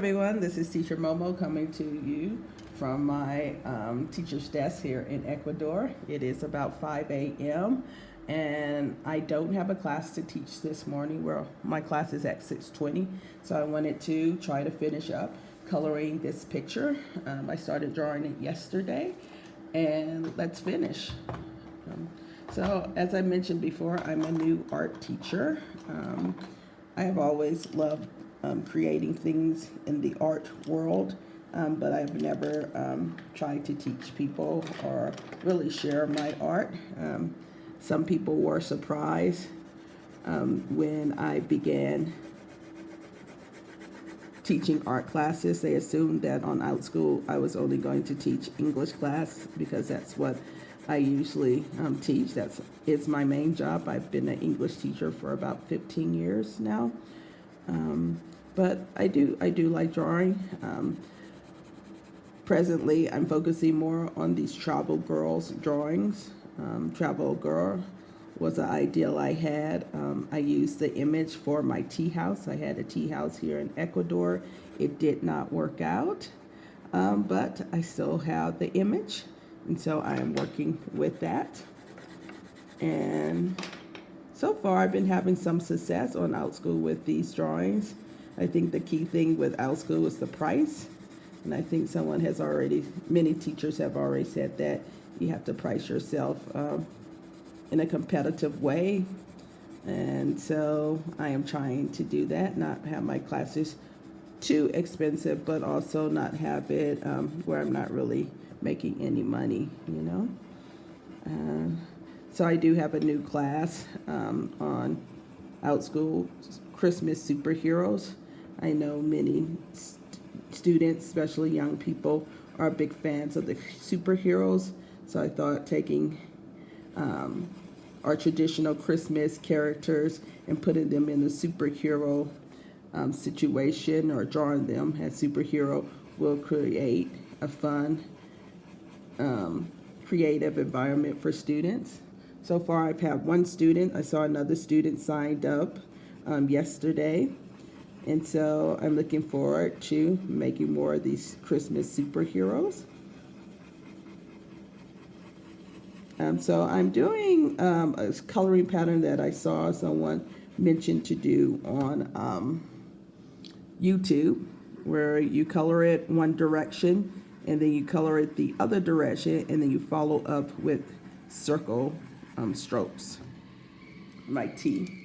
everyone. This is Teacher Momo coming to you from my teacher's desk here in Ecuador. It is about 5 a.m. and I don't have a class to teach this morning. Well, my class is at 6:20, so I wanted to try to finish up coloring this picture. I started drawing it yesterday, and let's finish. So as I mentioned before, I'm a new art teacher. I have always loved creating things in the art world, but I've never tried to teach people or really share my art. Some people were surprised when I began teaching art classes. They assumed that on Outschool I was only going to teach English class because that's what I usually teach. It's my main job. I've been an English teacher for about 15 years now. But I do like drawing. Presently, I'm focusing more on these travel girls drawings. Travel girl was an ideal I had. I used the image for my tea house. I had a tea house here in Ecuador. It did not work out, but I still have the image, and so I am working with that. And so far, I've been having some success on Outschool with these drawings. I think the key thing with Outschool is the price. And I think many teachers have already said that you have to price yourself in a competitive way. And so I am trying to do that, not have my classes too expensive, but also not have it where I'm not really making any money, you know. So I do have a new class on Outschool Christmas superheroes. I know many students, especially young people, are big fans of the superheroes. So I thought taking our traditional Christmas characters and putting them in a superhero situation, or drawing them as superhero, will create a fun, creative environment for students. So far, I've had one student. I saw another student signed up yesterday. And so I'm looking forward to making more of these Christmas superheroes. So I'm doing a coloring pattern that I saw someone mention to do on YouTube, where you color it one direction and then you color it the other direction, and then you follow up with circle strokes. My T.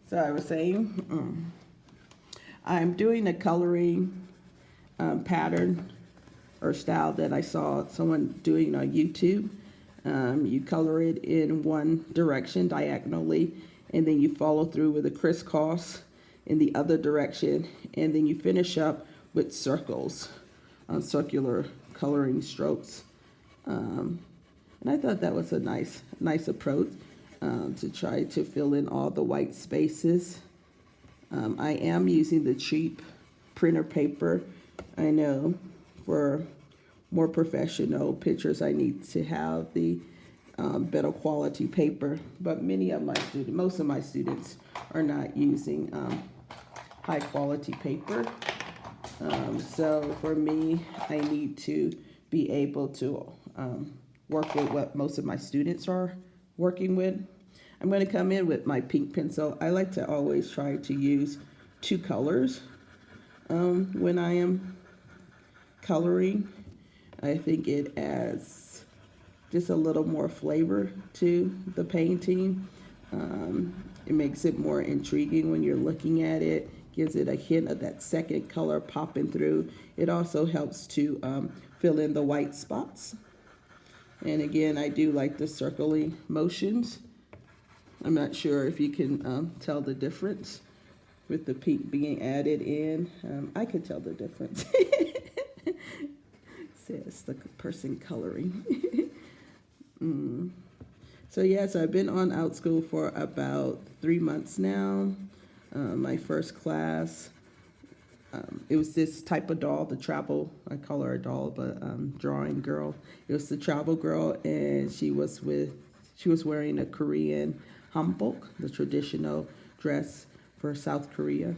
So I was saying, I'm doing a coloring pattern or style that I saw someone doing on YouTube. You color it in one direction diagonally, and then you follow through with a crisscross in the other direction, and then you finish up with circles, circular coloring strokes. And I thought that was a nice approach. To try to fill in all the white spaces. I am using the cheap printer paper. I know for more professional pictures I need to have the better quality paper, but most of my students are not using high quality paper. So for me, I need to be able to work with what most of my students are working with. I'm going to come in with my pink pencil. I like to always try to use two colors when I am coloring. I think it adds just a little more flavor to the painting. It makes it more intriguing when you're looking at it, gives it a hint of that second color popping through. It also helps to fill in the white spots. And again, I do like the circling motions. I'm not sure if you can tell the difference with the pink being added in. I could tell the difference. says the person coloring. So yes, I've been on OutSchool for about 3 months now. My first class, it was this type of doll, the travel, I call her a doll, but drawing girl. It was the travel girl, and she was wearing a Korean hanbok, the traditional dress for South Korea.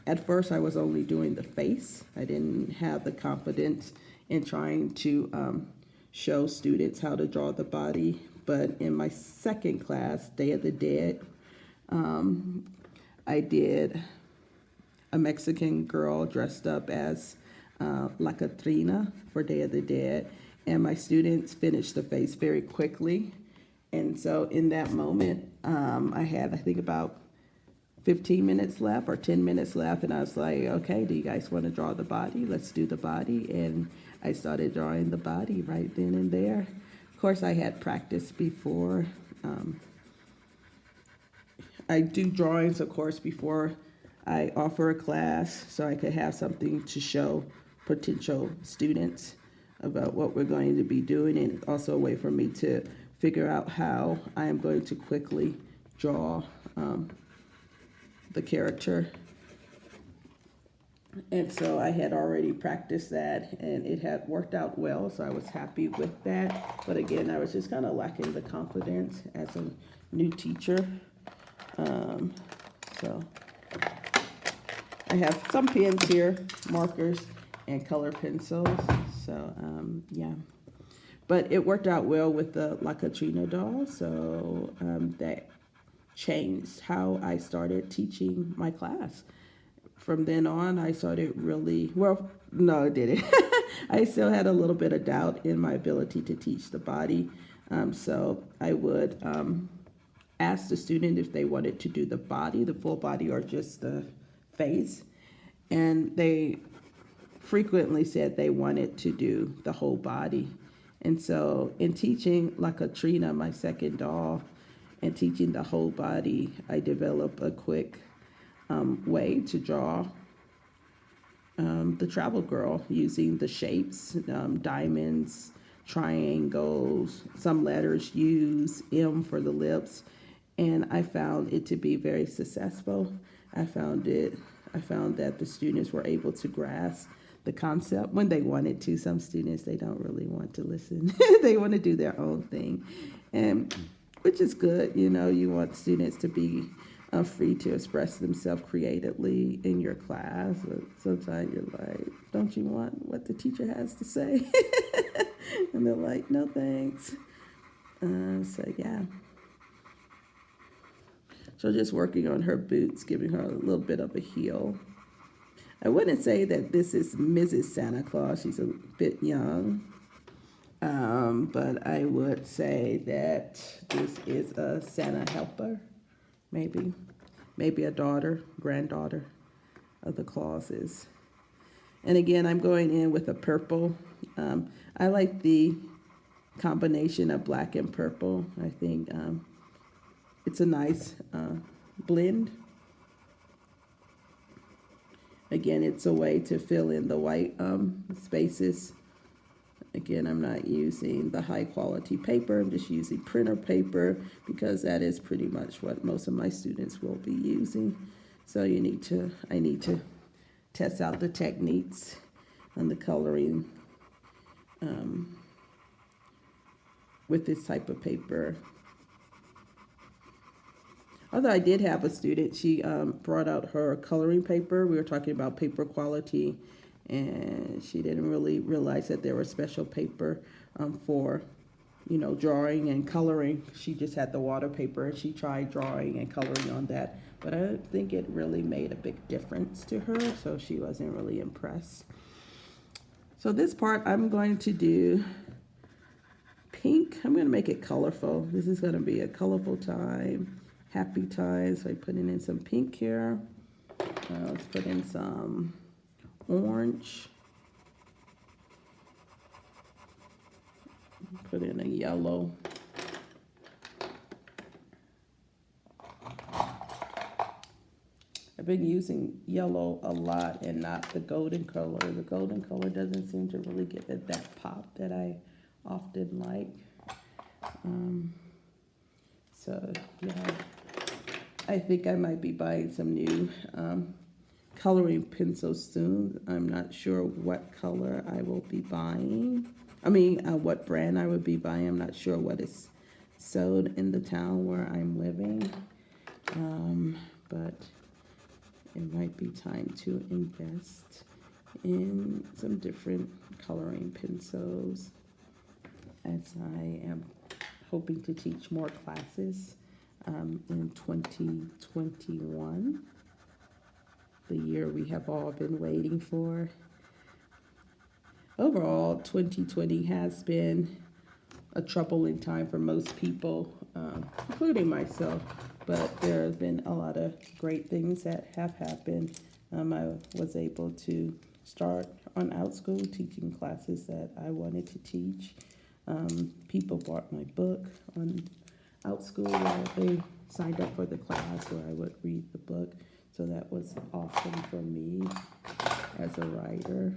At first, I was only doing the face. I didn't have the confidence in trying to show students how to draw the body. But in my second class, Day of the Dead, I did a Mexican girl dressed up as La Catrina for Day of the Dead. And my students finished the face very quickly. And so in that moment, I had, I think, about 15 minutes left or 10 minutes left. And I was like, okay, do you guys want to draw the body? Let's do the body. And I started drawing the body right then and there. Of course, I had practiced before. I do drawings, of course, before I offer a class, so I could have something to show potential students about what we're going to be doing, and also a way for me to figure out how I am going to quickly draw the character. And so I had already practiced that, and it had worked out well, so I was happy with that. But again, I was just kind of lacking the confidence as a new teacher. So I have some pens here, markers, and color pencils. So yeah, but it worked out well with the La Catrina doll. So that changed how I started teaching my class. From then on, I started really, well, no, it didn't. I still had a little bit of doubt in my ability to teach the body. So I would ask the student if they wanted to do the body, the full body, or just the face. And they frequently said they wanted to do the whole body. And so in teaching La Catrina, my second doll, and teaching the whole body, I developed a quick way to draw the travel girl using the shapes, diamonds, triangles, some letters use M for the lips, and I found it to be very successful. I found that the students were able to grasp the concept when they wanted to. Some students, they don't really want to listen. They want to do their own thing, and which is good. You know, you want students to be free to express themselves creatively in your class. But sometimes you're like, don't you want what the teacher has to say? And they're like, no thanks. So yeah. So just working on her boots, giving her a little bit of a heel. I wouldn't say that this is Mrs. Santa Claus. She's a bit young. But I would say that this is a Santa helper. Maybe a daughter, granddaughter of the Clauses. And again, I'm going in with a purple. I like the combination of black and purple. I think it's a nice blend. Again, it's a way to fill in the white spaces. Again, I'm not using the high quality paper. I'm just using printer paper because that is pretty much what most of my students will be using. So I need to test out the techniques and the coloring with this type of paper. Although I did have a student, she brought out her coloring paper. We were talking about paper quality, and she didn't really realize that there was special paper for, drawing and coloring. She just had the water paper, and she tried drawing and coloring on that. But I don't think it really made a big difference to her, so she wasn't really impressed. So this part, I'm going to do pink. I'm going to make it colorful. This is going to be a colorful time, happy time. So I'm putting in some pink here. Let's put in some orange. Put in a yellow. I've been using yellow a lot and not the golden color. The golden color doesn't seem to really give it that pop that I often like. So yeah, I think I might be buying some new coloring pencils soon. I'm not sure what color I will be buying. I mean, what brand I would be buying. I'm not sure what is sold in the town where I'm living. But it might be time to invest in some different coloring pencils, as I am hoping to teach more classes in 2021, the year we have all been waiting for. Overall, 2020 has been a troubling time for most people, including myself, but there have been a lot of great things that have happened. I was able to start on OutSchool teaching classes that I wanted to teach. People bought my book on OutSchool where they signed up for the class where I would read the book. So that was awesome for me as a writer.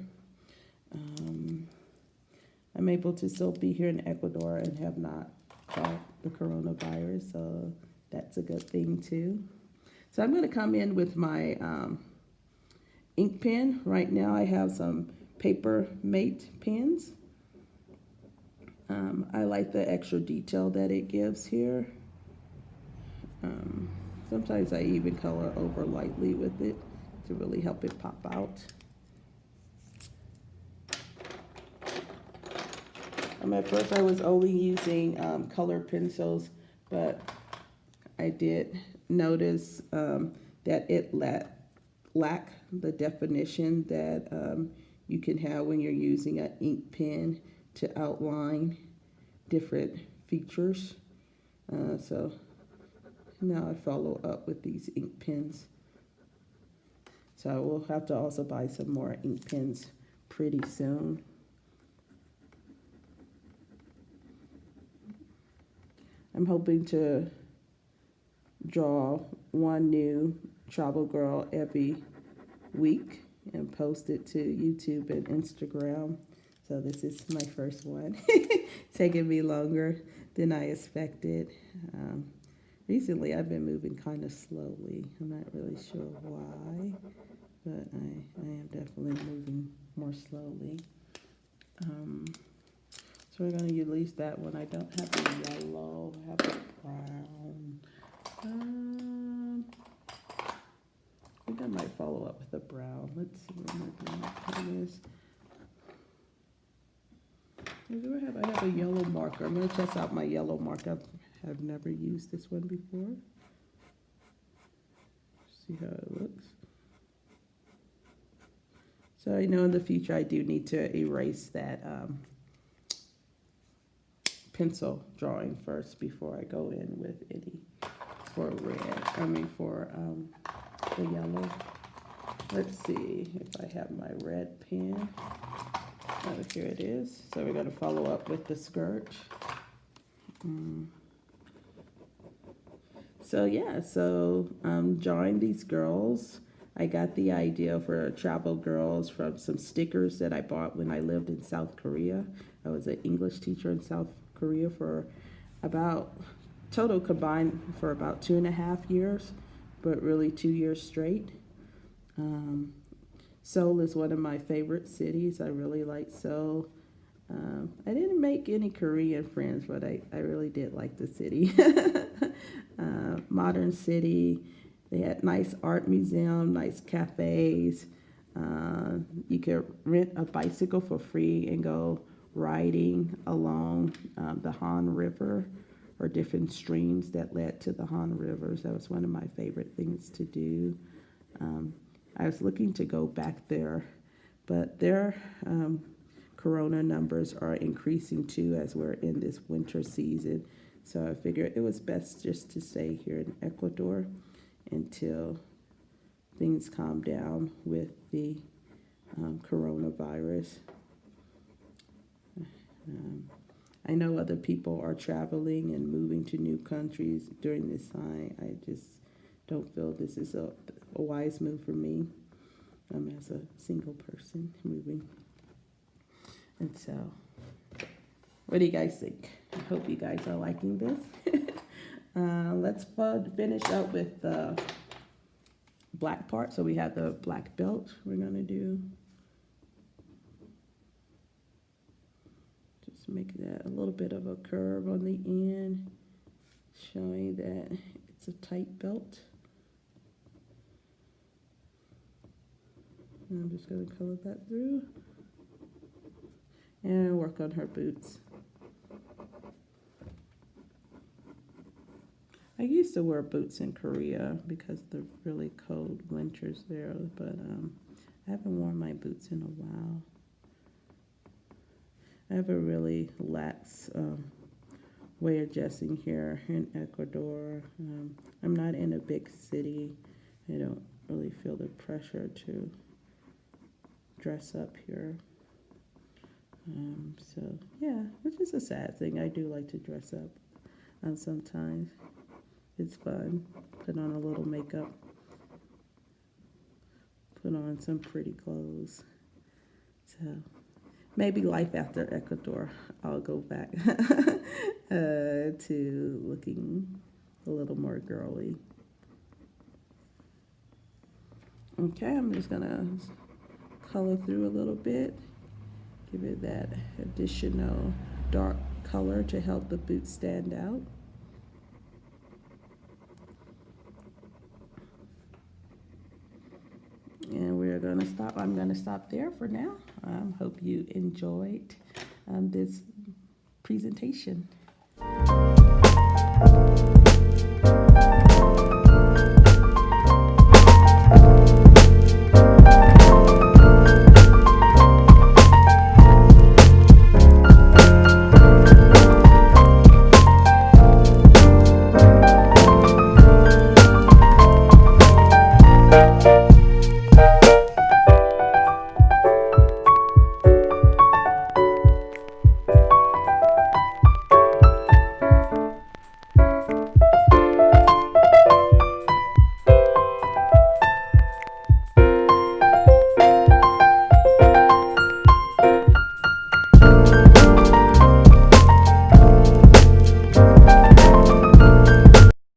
I'm able to still be here in Ecuador and have not caught the coronavirus, so that's a good thing too. So I'm going to come in with my ink pen. Right now I have some Paper Mate pens. I like the extra detail that it gives here. Sometimes I even color over lightly with it to really help it pop out. At first I was only using colored pencils, but I did notice that it lacked the definition that you can have when you're using an ink pen to outline different features. So now I follow up with these ink pens. So I will have to also buy some more ink pens pretty soon. I'm hoping to draw one new travel girl every week and post it to YouTube and Instagram. So this is my first one. Taking me longer than I expected. Recently I've been moving kind of slowly. I'm not really sure why, but I am definitely moving more slowly. So we're going to use that one. I don't have the yellow, I have the brown. I think I might follow up with a brown. Let's see what my brown pen is. I have a yellow marker. I'm going to test out my yellow marker. I've never used this one before. See how it looks. So I know in the future I do need to erase that pencil drawing first before I go in with any for red. For the yellow. Let's see if I have my red pen. Oh, here it is. So we're going to follow up with the skirt. So yeah, drawing these girls. I got the idea for travel girls from some stickers that I bought when I lived in South Korea. I was an English teacher in South Korea for about, total combined for about 2.5 years, but really 2 years straight. Seoul is one of my favorite cities. I really like Seoul. I didn't make any Korean friends, but I really did like the city. Modern city. They had nice art museum, nice cafes. You could rent a bicycle for free and go riding along the Han River or different streams that led to the Han Rivers. That was one of my favorite things to do. I was looking to go back there, but their corona numbers are increasing too as we're in this winter season. So I figured it was best just to stay here in Ecuador until things calm down with the coronavirus. I know other people are traveling and moving to new countries during this time. I just don't feel this is a wise move for me as a single person moving. And so, what do you guys think? I hope you guys are liking this. Let's finish up with the black part. So we have the black belt we're going to do. Just make that a little bit of a curve on the end, showing that it's a tight belt. And I'm just going to color that through and work on her boots. I used to wear boots in Korea because of the really cold winters there, but I haven't worn my boots in a while. I have a really lax way of dressing here in Ecuador. I'm not in a big city. I don't really feel the pressure to dress up here. So yeah, which is a sad thing. I do like to dress up sometimes. It's fun. Put on a little makeup. Put on some pretty clothes. So maybe life after Ecuador, I'll go back to looking a little more girly. Okay, I'm just gonna color through a little bit. Give it that additional dark color to help the boots stand out. And we're going to stop. I'm going to stop there for now. Hope you enjoyed this presentation.